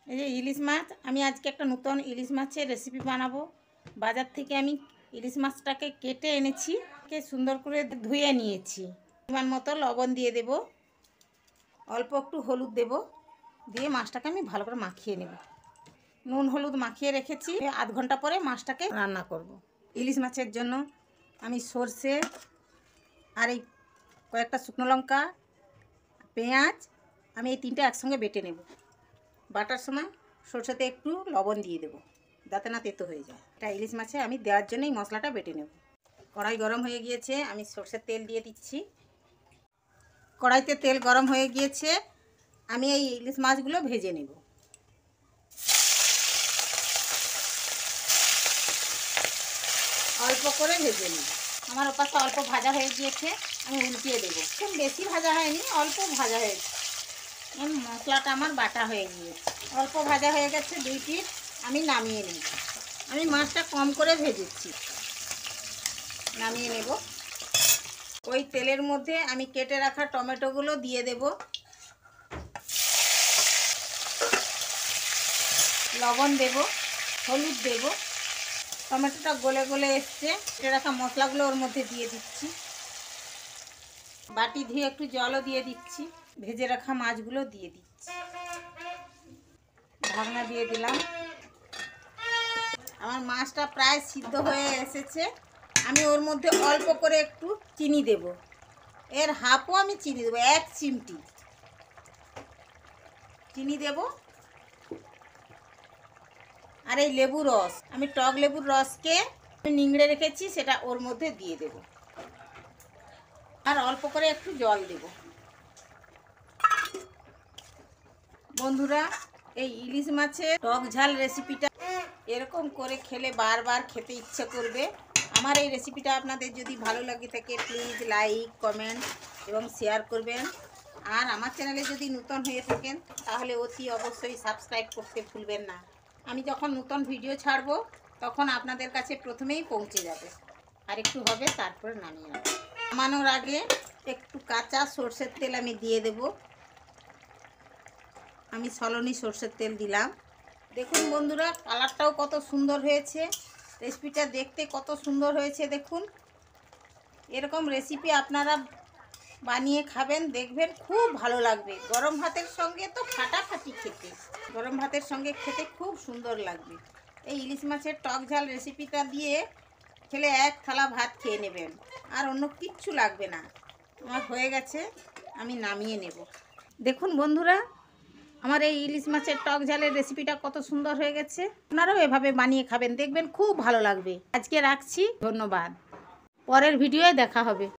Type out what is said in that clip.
এই যে ইলিশ মাছ, আমি আজকে একটা নতুন ইলিশ মাছের রেসিপি বানাবো। বাজার থেকে আমি ইলিশ মাছটাকে কেটে এনেছি, সুন্দর করে ধুয়ে নিয়েছি। পরিমাণ মতো লবণ দিয়ে দেব, অল্প একটু হলুদ দেব, দিয়ে মাছটাকে আমি ভালো করে মাখিয়ে নেব। নুন হলুদ মাখিয়ে রেখেছি, আধ ঘন্টা পরে মাছটাকে রান্না করব। ইলিশ মাছের জন্য আমি সর্ষে আর এই কয়েকটা শুকনো লঙ্কা, পেঁয়াজ, আমি এই তিনটে একসঙ্গে বেটে নেব। বাটার সময় সরষেতে একটু লবণ দিয়ে দেবো, যাতে না তেতো হয়ে যায়। এটা ইলিশ মাছে আমি দেওয়ার জন্যই মশলাটা বেটে নেব। কড়াই গরম হয়ে গিয়েছে, আমি সরষের তেল দিয়ে দিচ্ছি। কড়াইতে তেল গরম হয়ে গিয়েছে, আমি এই ইলিশ মাছগুলো ভেজে নেব। অল্প করে ভেজে নেব। আমার ওপাশে অল্প ভাজা হয়ে গিয়েছে, আমি উল্টিয়ে দেবো। খুব বেশি ভাজা হয়নি, অল্প ভাজা হয়েছে। মশলাটা আমার বাটা হয়ে গিয়েছে, অল্প ভাজা হয়ে গেছে। 2 পিস আমি নামিয়ে নেব। আমি মাছটা কম করে ভেজেছি, নামিয়ে নেব। ওই তেলের মধ্যে আমি কেটে রাখা টমেটোগুলো দিয়ে দেব, লবণ দেব, হলুদ দেব। টমেটোটা গলে গলে এসছে, কেটে রাখা মশলাগুলো ওর মধ্যে দিয়ে দিচ্ছি। বাটি ধুয়ে একটু জলও দিয়ে দিচ্ছি। ভেজে রাখা মাছগুলো দিয়ে দিচ্ছি, ঢাকনা দিয়ে দিলাম। আমার মাছটা প্রায় সিদ্ধ হয়ে এসেছে, আমি ওর মধ্যে অল্প করে একটু চিনি দেব। এর হাফও আমি চিনি দেবো, 1 চিমটি চিনি দেব। আর এই লেবু রস, আমি টক লেবুর রসকে নিংড়ে রেখেছি, সেটা ওর মধ্যে দিয়ে দেব। আর অল্প করে একটু জল দেব। বন্ধুরা, এই ইলিশ মাছের টক ঝাল রেসিপিটা এরকম করে খেলে বারবার খেতে ইচ্ছে করবে। আমার এই রেসিপিটা আপনাদের যদি ভালো লাগে থাকে, প্লিজ লাইক, কমেন্ট এবং শেয়ার করবেন। আর আমার চ্যানেলে যদি নতুন হয়ে থাকেন, তাহলে অতি অবশ্যই সাবস্ক্রাইব করতে ভুলবেন না। আমি যখন নতুন ভিডিও ছাড়বো, তখন আপনাদের কাছে প্রথমেই পৌঁছে যাবে। আর একটু হবে, তারপরে নামিয়ে নেব। নামানোর আগে একটু কাঁচা সরষের তেল আমি দিয়ে দেব। আমি সলনি সরষের তেল দিলাম। দেখুন বন্ধুরা, কালারটাও কত সুন্দর হয়েছে। রেসিপিটা দেখতে কত সুন্দর হয়েছে দেখুন। এরকম রেসিপি আপনারা বানিয়ে খাবেন, দেখবেন খুব ভালো লাগবে। গরম ভাতের সঙ্গে তো ফাটাফাটি খেতে, গরম ভাতের সঙ্গে খেতে খুব সুন্দর লাগবে। এই ইলিশ মাছের টক ঝাল রেসিপিটা দিয়ে খেলে 1 থালা ভাত খেয়ে নেবেন, আর অন্য কিচ্ছু লাগবে না। আমার হয়ে গেছে, আমি নামিয়ে নেব। দেখুন বন্ধুরা, আমার এই ইলিশ মাছের টক ঝালের রেসিপিটা কত সুন্দর হয়ে গেছে। আপনারাও এভাবে বানিয়ে খাবেন, দেখবেন খুব ভালো লাগবে। আজকে রাখছি, ধন্যবাদ। পরের ভিডিওয়ে দেখা হবে।